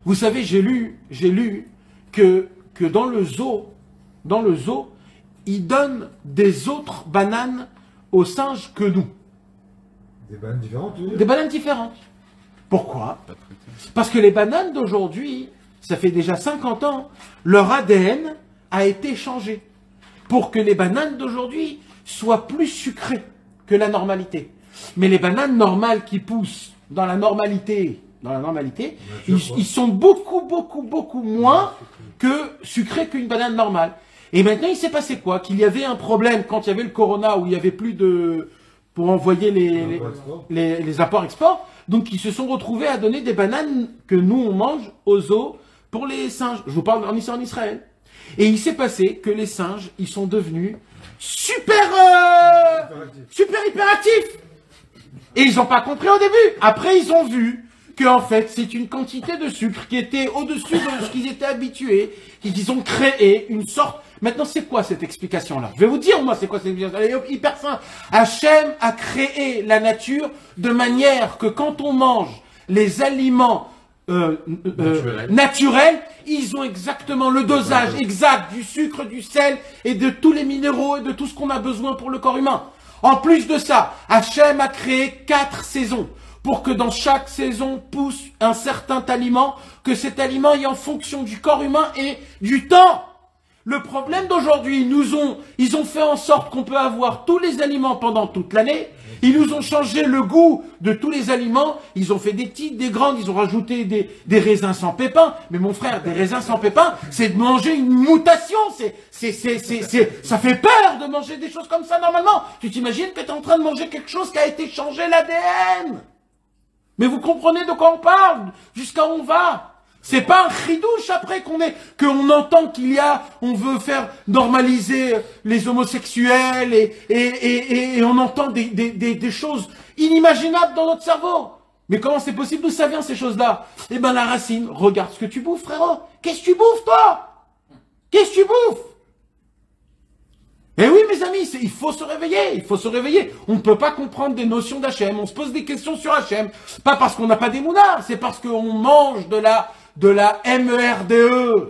Vous savez, j'ai lu que dans le zoo, ils donnent des autres bananes aux singes que nous. Des bananes différentes, oui. Des bananes différentes. Pourquoi? Parce que les bananes d'aujourd'hui, ça fait déjà 50 ans, leur ADN a été changé pour que les bananes d'aujourd'hui soient plus sucrées que la normalité. Mais les bananes normales qui poussent dans la normalité, ils sont beaucoup moins que sucrés qu'une banane normale. Et maintenant, il s'est passé quoi? Qu'il y avait un problème quand il y avait le corona où il n'y avait plus de... pour envoyer les apports-exports. Donc, ils se sont retrouvés à donner des bananes que nous, on mange aux zoos pour les singes. Je vous parle en Israël. Et il s'est passé que les singes, ils sont devenus super hyperactifs. Et ils n'ont pas compris au début. Après, ils ont vu que en fait, c'est une quantité de sucre qui était au-dessus de ce qu'ils étaient habitués, qu'ils ont créé une sorte... Maintenant, c'est quoi cette explication-là? Je vais vous dire, moi, c'est quoi cette explication? Elle est hyper simple. Hachem a créé la nature de manière que quand on mange les aliments naturels, ils ont exactement le dosage exact du sucre, du sel et de tous les minéraux et de tout ce qu'on a besoin pour le corps humain. En plus de ça, Hachem a créé 4 saisons pour que dans chaque saison pousse un certain aliment, que cet aliment est en fonction du corps humain et du temps. Le problème d'aujourd'hui, ils ont fait en sorte qu'on peut avoir tous les aliments pendant toute l'année. Ils nous ont changé le goût de tous les aliments. Ils ont fait des petites, des grandes. Ils ont rajouté des raisins sans pépins. Mais mon frère, des raisins sans pépins, c'est de manger une mutation. Ça fait peur de manger des choses comme ça normalement. Tu t'imagines que tu es en train de manger quelque chose qui a été changé l'ADN. Mais vous comprenez de quoi on parle? Jusqu'à où on va? C'est pas un chidouche après qu'on entend on veut faire normaliser les homosexuels et on entend des choses inimaginables dans notre cerveau. Mais comment c'est possible? D'où ça vient ces choses-là? Eh ben la racine, regarde ce que tu bouffes, frérot. Qu'est-ce que tu bouffes, toi? Qu'est-ce que tu bouffes? Eh oui, mes amis, il faut se réveiller, On ne peut pas comprendre des notions d'Hachem, on se pose des questions sur Hachem. Pas parce qu'on n'a pas des mounards, c'est parce qu'on mange de la MERDE.